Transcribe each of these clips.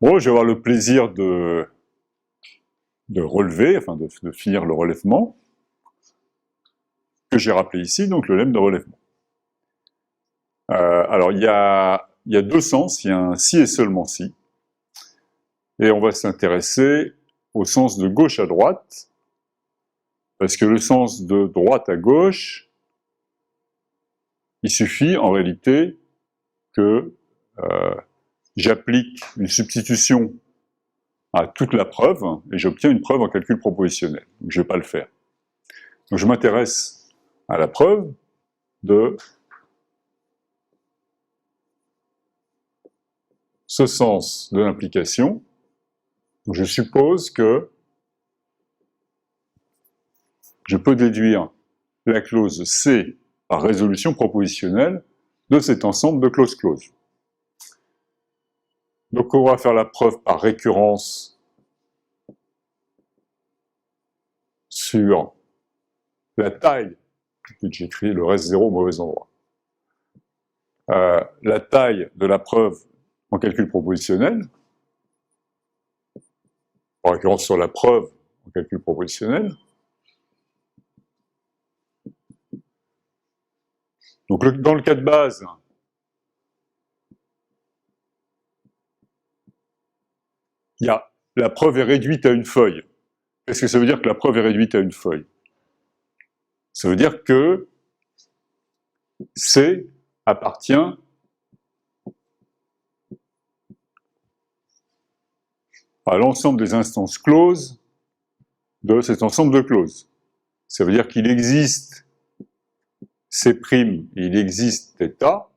Bon, je vais avoir le plaisir de relever, enfin de finir le relèvement, que j'ai rappelé ici, donc le lemme de relèvement. Alors, il y a deux sens, il y a un si et seulement si, et on va s'intéresser au sens de gauche à droite, parce que le sens de droite à gauche, il suffit en réalité que j'applique une substitution à toute la preuve, et j'obtiens une preuve en calcul propositionnel. Donc, je ne vais pas le faire. Donc je m'intéresse à la preuve de ce sens de l'implication. Je suppose que je peux déduire la clause C par résolution propositionnelle de cet ensemble de clauses-clauses. Donc on va faire la preuve par récurrence sur la taille, j'écris le reste 0 au mauvais endroit, la taille de la preuve en calcul propositionnel, par récurrence sur la preuve en calcul propositionnel. Donc dans le cas de base, la preuve est réduite à une feuille. Qu'est-ce que ça veut dire que la preuve est réduite à une feuille? Ça veut dire que C appartient à l'ensemble des instances clauses de cet ensemble de clauses. Ça veut dire qu'il existe C' et il existe θ,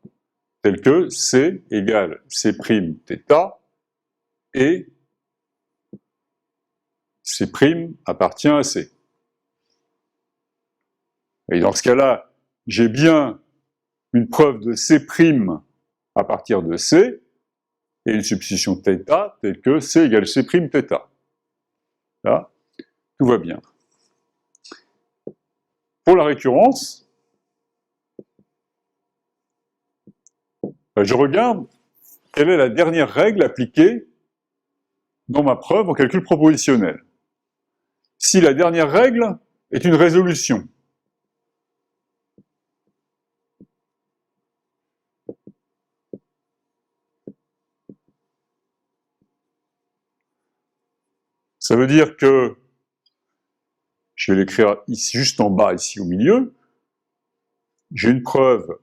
tel que C égale C' θ, et C' appartient à C. Et dans ce cas-là, j'ai bien une preuve de C' à partir de C, et une substitution θ telle que C égale C' θ. Là, tout va bien. Pour la récurrence, je regarde quelle est la dernière règle appliquée dans ma preuve en calcul propositionnel. Si la dernière règle est une résolution, ça veut dire que, je vais l'écrire ici, juste en bas, ici au milieu, j'ai une preuve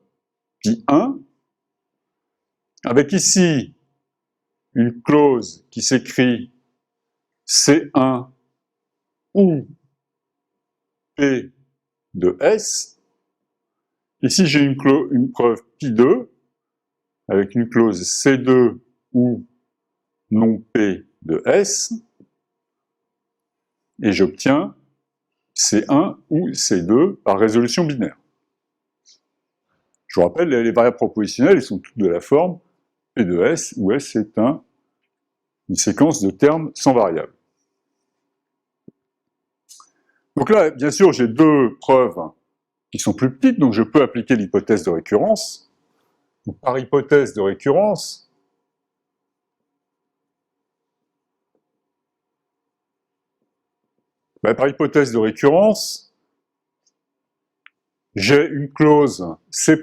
Pi1, avec ici une clause qui s'écrit C1 ou P de S. Ici j'ai une preuve Pi2, avec une clause C2 ou non P de S, et j'obtiens C1 ou C2 par résolution binaire. Je vous rappelle, les variables propositionnelles, elles sont toutes de la forme P de S, où S est une séquence de termes sans variable. Donc là, bien sûr, j'ai deux preuves qui sont plus petites, donc je peux appliquer l'hypothèse de récurrence. Donc, par hypothèse de récurrence, j'ai une clause C'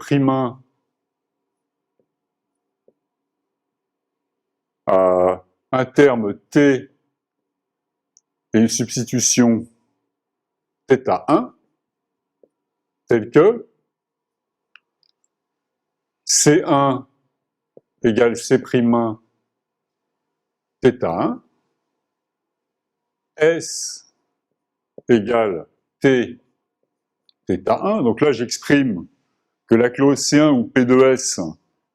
à un terme T et une substitution θ1, telle que C1 égale C'1 θ1, S égale T θ1, donc là j'exprime que la clause C1 ou P de S,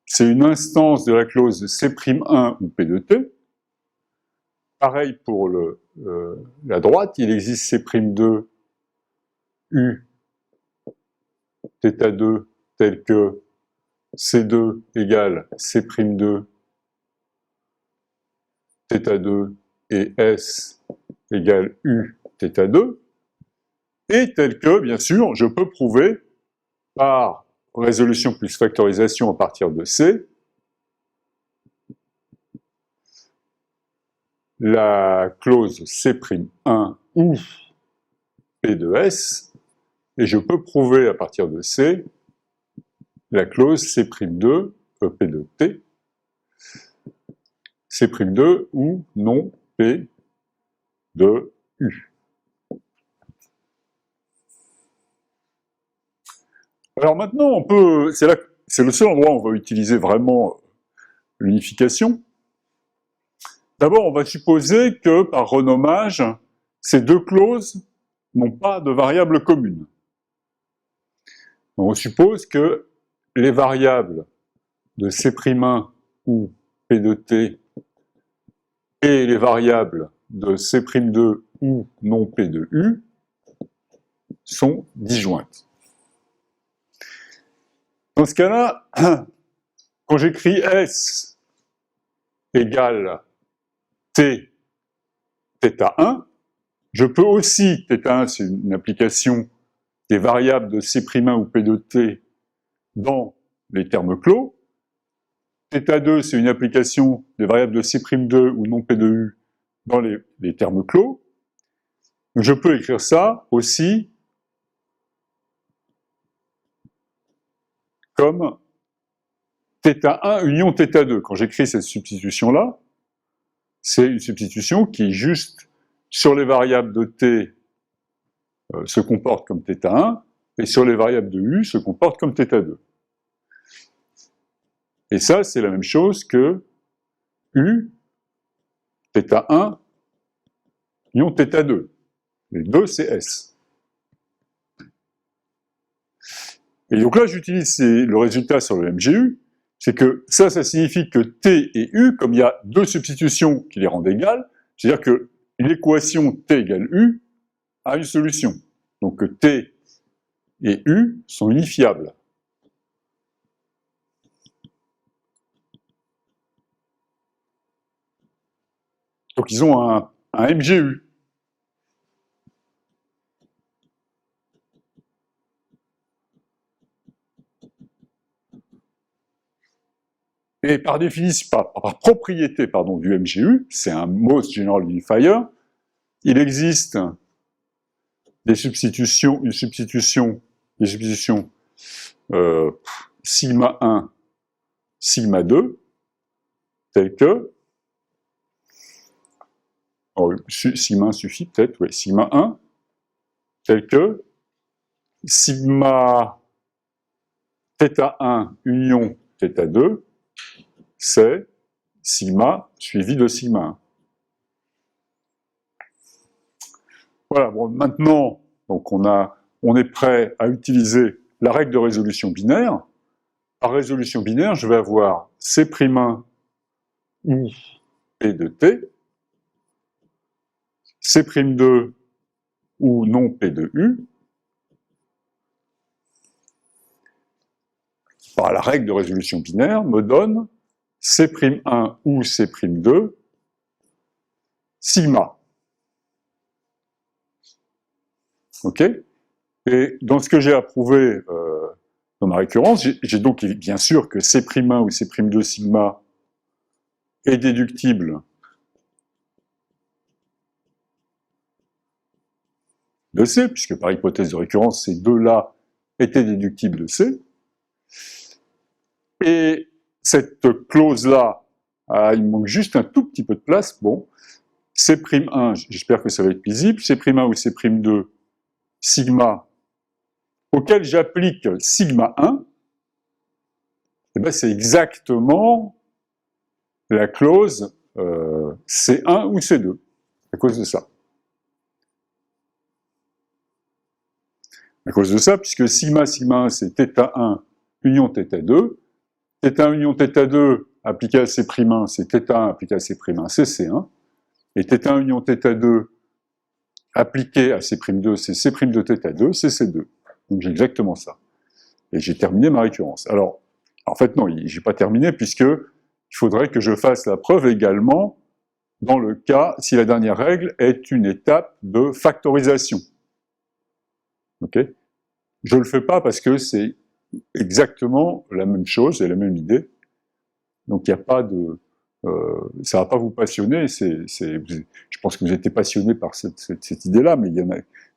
c'est une instance de la clause C'1 ou P de T. Pareil pour la droite, il existe C'2 U θ2 tel que C2 égale C'2 θ2 et S égale U θ2, et tel que, bien sûr, je peux prouver par résolution plus factorisation à partir de C la clause C'1 ou P de S, et je peux prouver à partir de C la clause C'2, P de T, C'2 ou non P de U. Alors maintenant, on peut, c'est le seul endroit où on va utiliser vraiment l'unification. D'abord, on va supposer que, par renommage, ces deux clauses n'ont pas de variable commune. On suppose que les variables de C'1 ou P de T et les variables de C'2 ou non P de U sont disjointes. Dans ce cas-là, quand j'écris S égale T θ1, je peux aussi, θ1 c'est une application des variables de C'1 ou P de T dans les termes clos, θ2 c'est une application des variables de C'2 ou non P de U dans les termes clos. Donc je peux écrire ça aussi comme θ1 union θ2. Quand j'écris cette substitution-là, c'est une substitution qui, juste sur les variables de T, se comporte comme θ1, et sur les variables de U, se comporte comme θ2. Et ça, c'est la même chose que U, θ1, union θ2. Les deux, c'est S. Et donc là, j'utilise le résultat sur le MGU, c'est que ça signifie que T et U, comme il y a deux substitutions qui les rendent égales, c'est-à-dire que l'équation T égale U a une solution. Donc que T et U sont unifiables. Donc ils ont un MGU. Et par définition, par propriété du MGU, c'est un Most General Unifier, il existe des substitutions sigma 1, sigma 2, telles que, sigma 1 suffit peut-être, oui, sigma 1, telles que sigma θ1 union θ2, c'est sigma suivi de sigma 1. Voilà, bon, maintenant, donc on est prêt à utiliser la règle de résolution binaire. Par résolution binaire, je vais avoir C'1 ou P de T, C'2 ou non P de U, par la règle de résolution binaire, me donne C'1 ou C'2 sigma. Ok? Et dans ce que j'ai à prouver dans ma récurrence, j'ai donc bien sûr que C'1 ou C'2 sigma est déductible de C, puisque par hypothèse de récurrence, ces deux-là étaient déductibles de C. Et cette clause-là, il me manque juste un tout petit peu de place. Bon, C'1, j'espère que ça va être visible, C'1 ou C'2 sigma, auquel j'applique sigma 1, eh ben c'est exactement la clause C1 ou C2, à cause de ça. À cause de ça, puisque sigma 1, c'est θ1 union θ2, θ1 union θ2 appliqué à C'1, c'est θ1 appliqué à C'1, c'est C1, et θ1 union θ2 appliqué à C'2, c'est C' de θ2, c'est C2. Donc j'ai exactement ça. Et j'ai terminé ma récurrence. Alors, en fait, non, j'ai pas terminé, puisque il faudrait que je fasse la preuve également dans le cas si la dernière règle est une étape de factorisation. Ok? Je le fais pas parce que c'est exactement la même chose, c'est la même idée. Donc il n'y a pas de ça va pas vous passionner, je pense que vous êtes passionné par cette idée-là, mais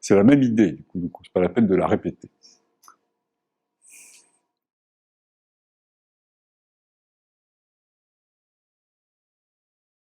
c'est la même idée, du coup c'est pas la peine de la répéter.